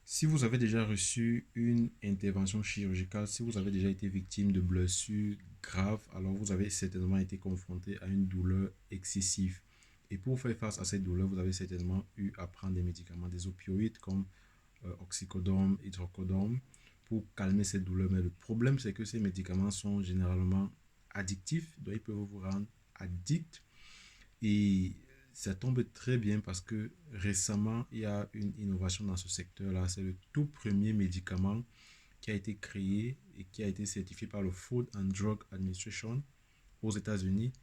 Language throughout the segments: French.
Si vous avez déjà reçu une intervention chirurgicale, si vous avez déjà été victime de blessures graves, alors vous avez certainement été confronté à une douleur excessive. Et pour faire face à cette douleur, vous avez certainement eu à prendre des médicaments, des opioïdes comme oxycodone, hydrocodone, pour calmer cette douleur. Mais le problème, c'est que ces médicaments sont généralement addictifs, donc ils peuvent vous rendre addict. Et ça tombe très bien parce que récemment, il y a une innovation dans ce secteur-là. C'est le tout premier médicament qui a été créé et qui a été certifié par le Food and Drug Administration aux États-Unis,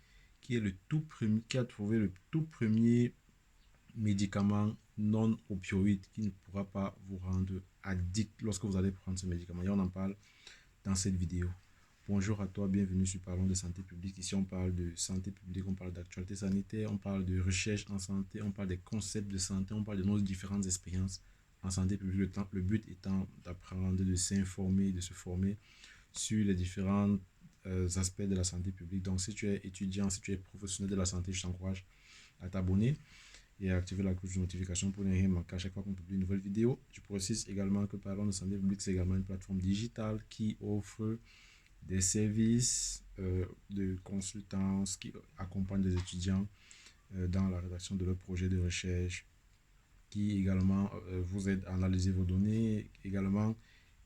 qui est le tout premier, qui a trouvé le tout premier médicament non opioïde qui ne pourra pas vous rendre addict lorsque vous allez prendre ce médicament. Et on en parle dans cette vidéo. Bonjour à toi, bienvenue sur Parlons de santé publique. Ici, on parle de santé publique, on parle d'actualité sanitaire, on parle de recherche en santé, on parle des concepts de santé, on parle de nos différentes expériences en santé publique. Le but étant d'apprendre, de s'informer, de se former sur les différents aspects de la santé publique. Donc, si tu es étudiant, si tu es professionnel de la santé, je t'encourage à t'abonner et à activer la cloche de notification pour ne rien manquer à chaque fois qu'on publie une nouvelle vidéo. Je précise également que Parlons de santé publique, c'est également une plateforme digitale qui offre des services de consultance qui accompagnent les étudiants dans la rédaction de leurs projets de recherche, qui également vous aident à analyser vos données, également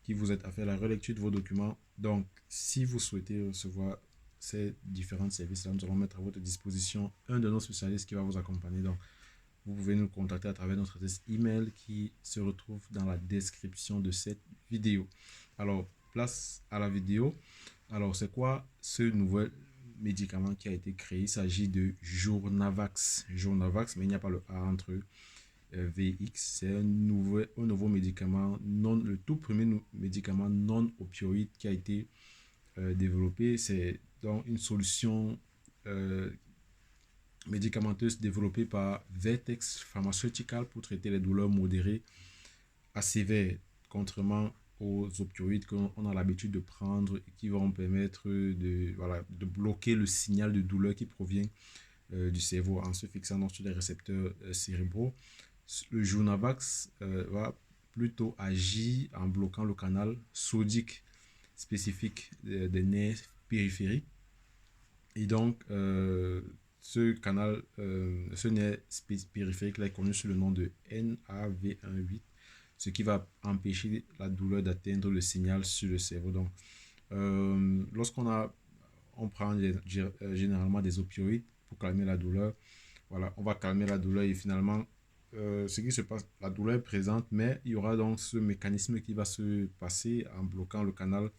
qui vous aident à faire la relecture de vos documents. Donc, si vous souhaitez recevoir ces différents services-là, nous allons mettre à votre disposition un de nos spécialistes qui va vous accompagner. Donc, vous pouvez nous contacter à travers notre adresse email qui se retrouve dans la description de cette vidéo. Alors, place à la vidéo. Alors, c'est quoi ce nouvel médicament qui a été créé? Il s'agit de Journavax. Journavax, mais il n'y a pas le A entre VX. C'est un nouveau médicament, le tout premier médicament non opioïde qui a été développé. C'est donc une solution médicamenteuse développée par Vertex Pharmaceutical pour traiter les douleurs modérées à sévères, contrairement aux opioïdes qu'on a l'habitude de prendre et qui vont permettre de bloquer le signal de douleur qui provient du cerveau en se fixant sur les récepteurs cérébraux. Le Journavax va plutôt agir en bloquant le canal sodique spécifique des nerfs périphériques. Et donc, ce nerf périphérique là est connu sous le nom de NaV1,8, ce qui va empêcher la douleur d'atteindre le signal sur le cerveau. Donc, on prend généralement des opioïdes pour calmer la douleur. Voilà, on va calmer la douleur et finalement, ce qui se passe, la douleur est présente, mais il y aura donc ce mécanisme qui va se passer en bloquant le canal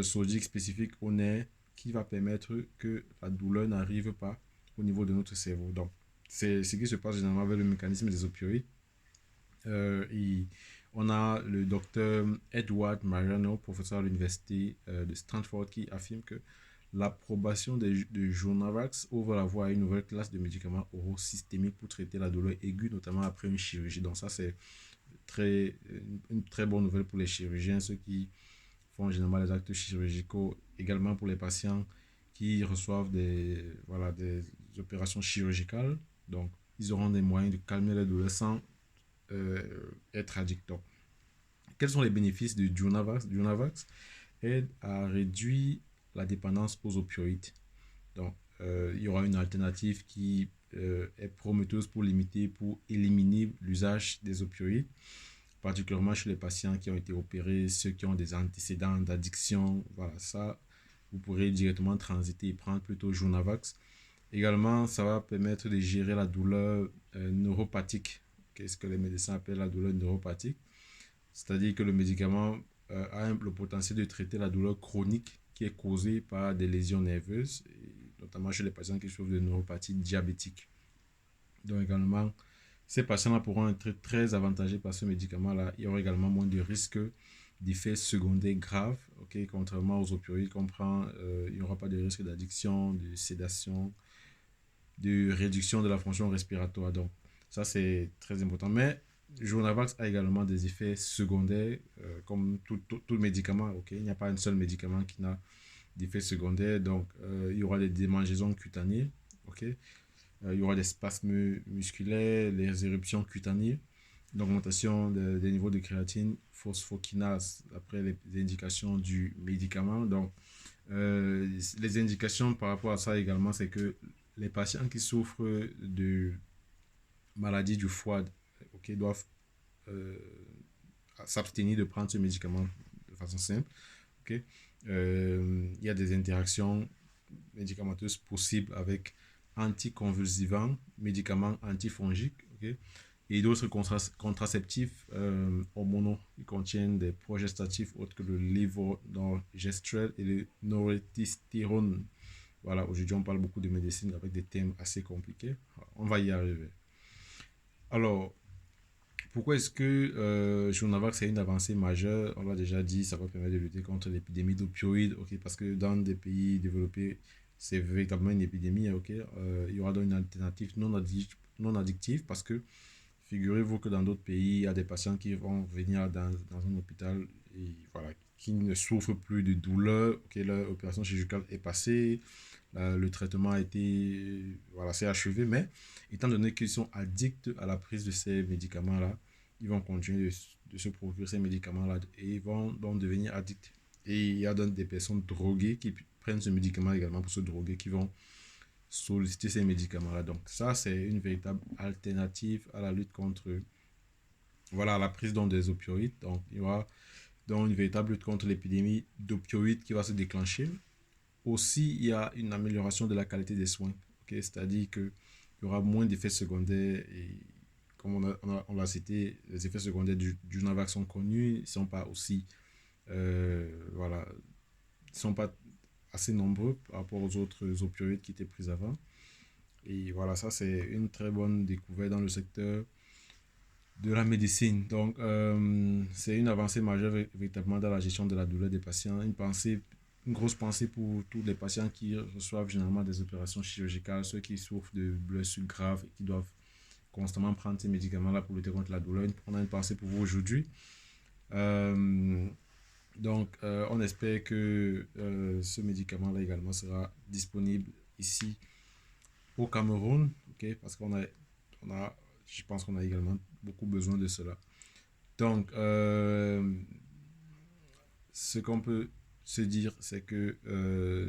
sodique spécifique au nerf qui va permettre que la douleur n'arrive pas au niveau de notre cerveau. Donc, c'est ce qui se passe généralement avec le mécanisme des opioïdes. Et on a le docteur Edward Mariano, professeur à l'université de Stanford, qui affirme que l'approbation de Journavax ouvre la voie à une nouvelle classe de médicaments oraux systémiques pour traiter la douleur aiguë, notamment après une chirurgie. Donc ça, c'est une très bonne nouvelle pour les chirurgiens, ceux qui font généralement les actes chirurgicaux, également pour les patients qui reçoivent des opérations chirurgicales. Donc, ils auront des moyens de calmer la douleur sans être addictants. Quels sont les bénéfices de Journavax? Journavax aide à réduire la dépendance aux opioïdes. Donc, il y aura une alternative qui est prometteuse pour éliminer l'usage des opioïdes, particulièrement chez les patients qui ont été opérés, ceux qui ont des antécédents d'addiction. Voilà, ça, vous pourrez directement transiter et prendre plutôt Journavax. Également, ça va permettre de gérer la douleur neuropathique. Qu'est-ce que les médecins appellent la douleur neuropathique? C'est-à-dire que le médicament a le potentiel de traiter la douleur chronique qui est causée par des lésions nerveuses, notamment chez les patients qui souffrent de neuropathie diabétique. Donc également, ces patients-là pourront être très avantagés par ce médicament-là. Il y aura également moins de risques d'effets secondaires graves, okay? Contrairement aux opioïdes qu'on prend, il n'y aura pas de risque d'addiction, de sédation, de réduction de la fonction respiratoire. Donc, ça, c'est très important. Mais Journavax a également des effets secondaires, comme tout médicament. Okay? Il n'y a pas un seul médicament qui n'a d'effets secondaires. Donc, il y aura des démangeaisons cutanées. Okay? Il y aura des spasmes musculaires, les éruptions cutanées. d'augmentation des niveaux de créatine, phosphokinase, d'après les indications du médicament. Donc, les indications par rapport à ça également, c'est que les patients qui souffrent de maladie du foie, ok, doivent euh, s'abstenir de prendre ce médicament de façon simple. Ok. Il y a des interactions médicamenteuses possibles avec anticonvulsivants, médicaments antifongiques, ok, et d'autres contraceptifs hormonaux qui contiennent des progestatifs autres que le lévonorgestrel et le norethistérone. Voilà, aujourd'hui on parle beaucoup de médecine avec des thèmes assez compliqués. On va y arriver. Alors, pourquoi est-ce que Journavax est une avancée majeure? On l'a déjà dit, ça va permettre de lutter contre l'épidémie d'opioïdes, ok, parce que dans des pays développés, c'est véritablement une épidémie, ok. Il y aura donc une alternative non addictive parce que figurez-vous que dans d'autres pays, il y a des patients qui vont venir dans un hôpital et voilà, qui ne souffrent plus de douleur, ok, leur opération chirurgicale est passée, le traitement a été, voilà, c'est achevé, mais étant donné qu'ils sont addicts à la prise de ces médicaments-là, ils vont continuer de se procurer ces médicaments-là et ils vont donc devenir addicts. Et il y a donc des personnes droguées qui prennent ce médicament également pour se droguer, qui vont solliciter ces médicaments-là. Donc ça, c'est une véritable alternative à la lutte contre, voilà, la prise donc, des opioïdes. Donc il y aura donc une véritable lutte contre l'épidémie d'opioïdes qui va se déclencher. Aussi, il y a une amélioration de la qualité des soins. Okay? C'est-à-dire qu'il y aura moins d'effets secondaires. Et comme on l'a cité, les effets secondaires du Navax sont connus. Ils ne sont pas aussi. Voilà. Ils sont pas assez nombreux par rapport aux autres opioïdes qui étaient pris avant. Et voilà, ça, c'est une très bonne découverte dans le secteur de la médecine. Donc, c'est une avancée majeure véritablement dans la gestion de la douleur des patients. Une grosse pensée pour tous les patients qui reçoivent généralement des opérations chirurgicales, ceux qui souffrent de blessures graves et qui doivent constamment prendre ces médicaments-là pour lutter contre la douleur. On a une pensée pour vous aujourd'hui. Euh, on espère que ce médicament-là également sera disponible ici au Cameroun, ok, parce je pense qu'on a également beaucoup besoin de cela. Donc, ce qu'on peut se dire, c'est que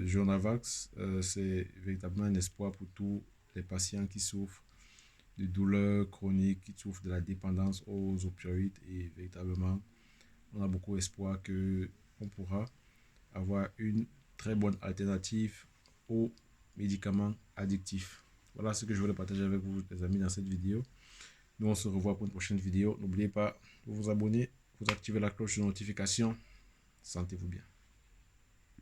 Journavax, c'est véritablement un espoir pour tous les patients qui souffrent de douleurs chroniques, qui souffrent de la dépendance aux opioïdes. Et véritablement, on a beaucoup d'espoir qu'on pourra avoir une très bonne alternative aux médicaments addictifs. Voilà ce que je voulais partager avec vous, les amis, dans cette vidéo. Nous, on se revoit pour une prochaine vidéo. N'oubliez pas de vous abonner, vous activer la cloche de notification. Sentez-vous bien.